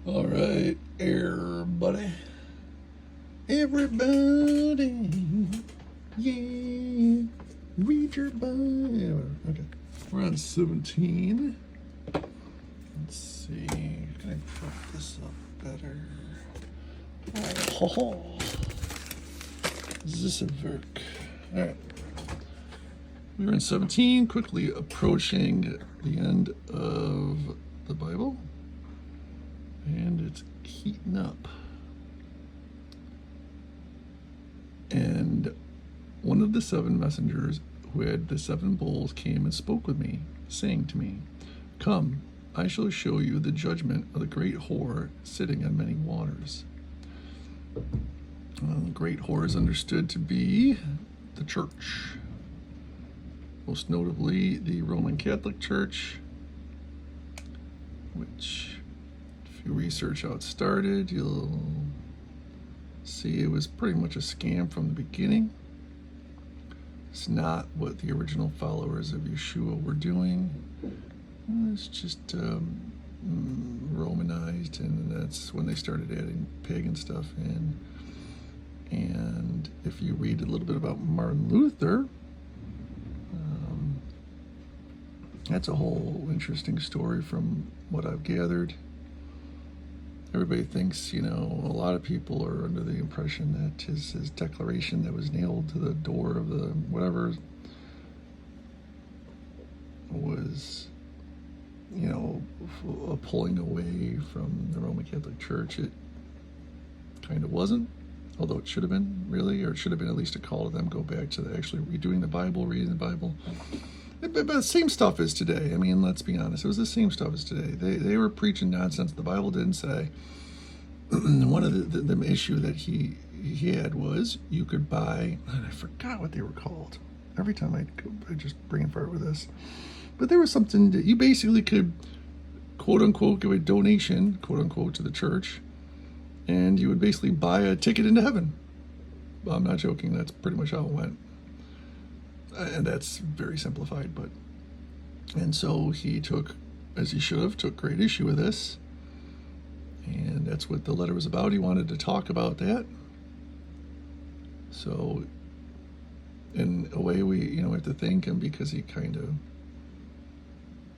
All right, everybody. Everybody. Yeah. Read your Bible. Okay. We're on 17. Let's see. Can I put this up better? Oh. Is this a verk? All right. We're in 17, quickly approaching the end of the Bible. And it's heating up. And one of the 7 messengers who had the 7 bowls came and spoke with me, saying to me, "Come, I shall show you the judgment of the great whore sitting on many waters." The great whore is understood to be the church, most notably the Roman Catholic Church, which, if you research how it started, you'll see it was pretty much a scam from the beginning. It's not what the original followers of Yeshua were doing. It's just Romanized, and that's when they started adding pagan stuff in. And if you read a little bit about Martin Luther, that's a whole interesting story from what I've gathered. Everybody thinks, a lot of people are under the impression that his declaration that was nailed to the door of the whatever was, a pulling away from the Roman Catholic Church. It kind of wasn't, although it should have been, really, or it should have been at least a call to them go back to actually redoing the Bible, reading the Bible. But the same stuff as today. I mean, let's be honest. It was the same stuff as today. They were preaching nonsense the Bible didn't say. One of the issue that he had was you could buy, and I forgot what they were called. Every time I just bring fire with this. But there was something that you basically could, quote unquote, give a donation, quote unquote, to the church, and you would basically buy a ticket into heaven. Well, I'm not joking. That's pretty much how it went. And that's very simplified, and so he took, as he should have, took great issue with this, and that's what the letter was about. He wanted to talk about that. So in a way, we have to thank him, because he kind of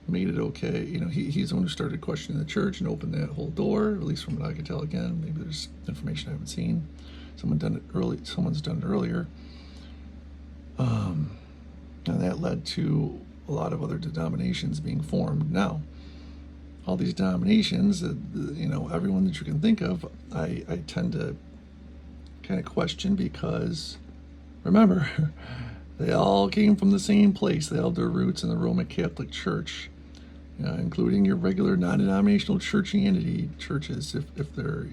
made it okay. He's the one who started questioning the church and opened that whole door, at least from what I could tell. Again, maybe there's information I haven't seen. Someone's done it earlier. And that led to a lot of other denominations being formed. Now, all these denominations, everyone that you can think of, I tend to kind of question, because, remember, they all came from the same place. They all have their roots in the Roman Catholic Church, including your regular non-denominational churchianity churches, if they're,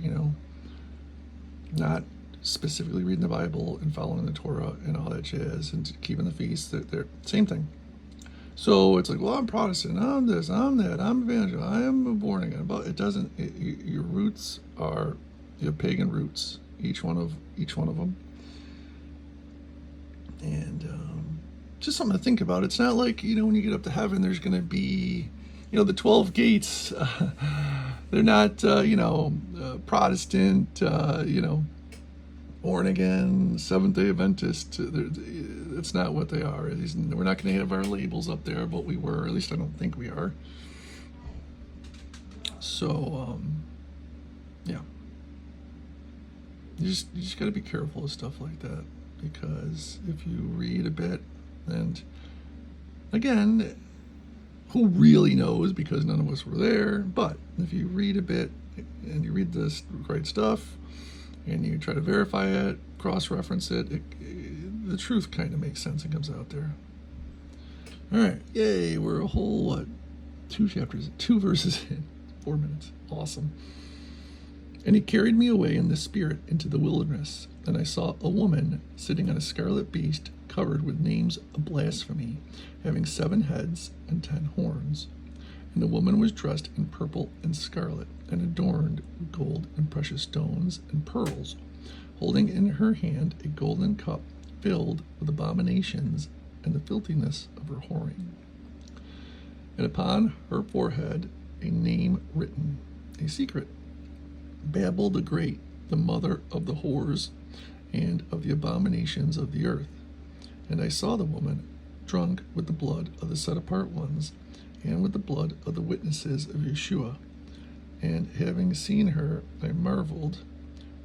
not specifically reading the Bible and following the Torah and all that jazz and keeping the feasts. They're same thing. So it's like, well, I'm Protestant, I'm this, I'm that, I'm evangelical, I am born again. But it doesn't. Your roots are your pagan roots. Each one of them. And just something to think about. It's not like when you get up to heaven, there's going to be the 12 gates. They're not Protestant. Born again, Seventh-day Adventist. That's not what they are. We're not going to have our labels up there, but we were. At least I don't think we are. So, yeah. You just got to be careful of stuff like that, because if you read a bit, and again, who really knows, because none of us were there, but if you read a bit and you read this right stuff, and you try to verify it, cross-reference it, the truth kind of makes sense and comes out there. All right, yay, we're a whole, 2 verses in, 4 minutes, awesome. "And he carried me away in the spirit into the wilderness, and I saw a woman sitting on a scarlet beast covered with names of blasphemy, having 7 heads and 10 horns. And the woman was dressed in purple and scarlet, and adorned with gold and precious stones and pearls, holding in her hand a golden cup filled with abominations and the filthiness of her whoring. And upon her forehead a name written, a secret, Babel the Great, the mother of the whores and of the abominations of the earth. And I saw the woman drunk with the blood of the set apart ones and with the blood of the witnesses of Yeshua. And having seen her, I marveled,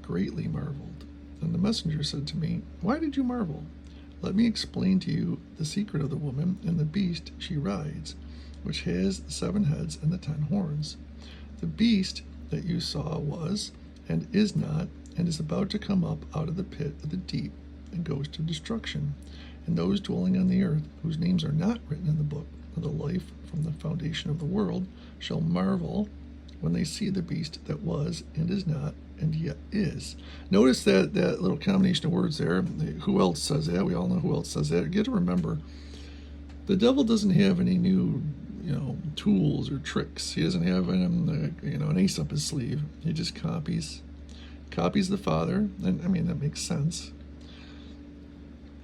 greatly marveled. And the messenger said to me, Why did you marvel? Let me explain to you the secret of the woman and the beast she rides, which has the 7 heads and the 10 horns. The beast that you saw was, and is not, and is about to come up out of the pit of the deep, and goes to destruction. And those dwelling on the earth, whose names are not written in the book of the life from the foundation of the world, shall marvel when they see the beast that was, and is not, and yet is. Notice that little combination of words there. Who else says that? We all know who else says that. You get to remember, the devil doesn't have any new, tools or tricks. He doesn't have an ace up his sleeve. He just copies the Father, and I mean that makes sense.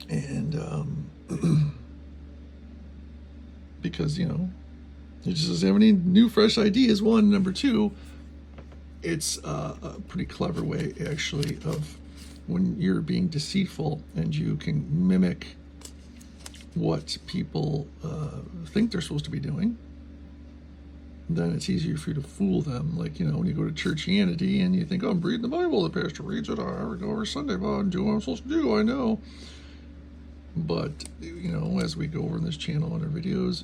And because he just doesn't have any new, fresh ideas. One, number two, it's a pretty clever way, actually, of when you're being deceitful and you can mimic what people think they're supposed to be doing, then it's easier for you to fool them. Like, when you go to churchianity and you think, I'm reading the Bible, the pastor reads it, I go every Sunday, well, I'm doing what I'm supposed to do, I know. But, as we go over in this channel and our videos,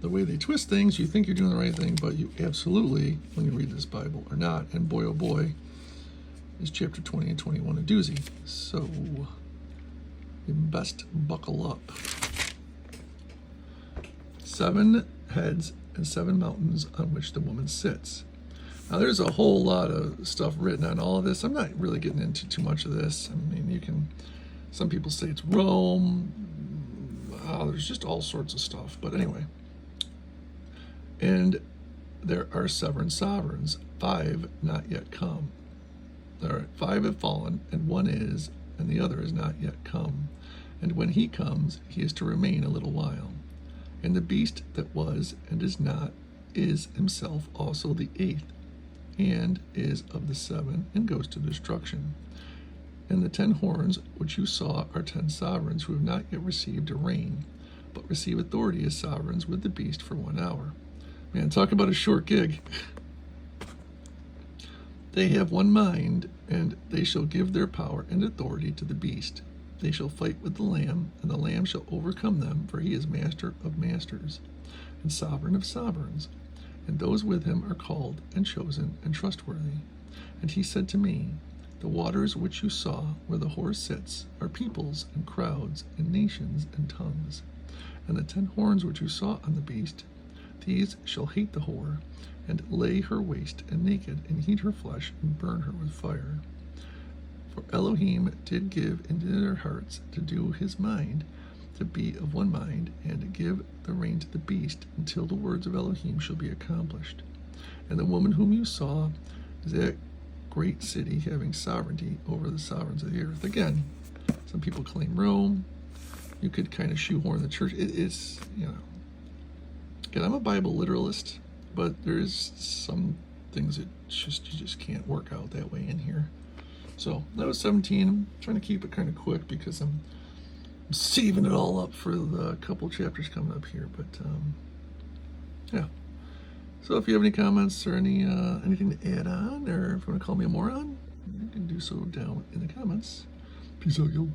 the way they twist things, you think you're doing the right thing, but you absolutely, when you read this Bible, are not. And boy, oh boy, is chapter 20 and 21 a doozy. So, you best buckle up. 7 heads and 7 mountains on which the woman sits. Now, there's a whole lot of stuff written on all of this. I'm not really getting into too much of this. I mean, some people say it's Rome. There's just all sorts of stuff. But anyway. And there are 7 sovereigns, 5 not yet come. There are 5 have fallen, and 1 is, and the other is not yet come. And when he comes, he is to remain a little while. And the beast that was and is not is himself also the 8th, and is of the 7, and goes to destruction. And the 10 horns which you saw are 10 sovereigns who have not yet received a reign, but receive authority as sovereigns with the beast for 1 hour. Man, talk about a short gig. They have 1 mind, and they shall give their power and authority to the beast. They shall fight with the Lamb, and the Lamb shall overcome them, for he is master of masters, and sovereign of sovereigns. And those with him are called, and chosen, and trustworthy. And he said to me, The waters which you saw, where the horse sits, are peoples, and crowds, and nations, and tongues. And the 10 horns which you saw on the beast, these shall hate the whore, and lay her waste and naked, and eat her flesh, and burn her with fire. For Elohim did give into their hearts to do his mind, to be of 1 mind, and to give the reign to the beast, until the words of Elohim shall be accomplished. And the woman whom you saw is that great city having sovereignty over the sovereigns of the earth. Again, some people claim Rome. You could kind of shoehorn the church. It's, Again, I'm a Bible literalist, but there's some things that you just can't work out that way in here. So that was 17. I'm trying to keep it kind of quick because I'm saving it all up for the couple chapters coming up here. But yeah. So if you have any comments or anything to add on, or if you want to call me a moron, you can do so down in the comments. Peace out, yo.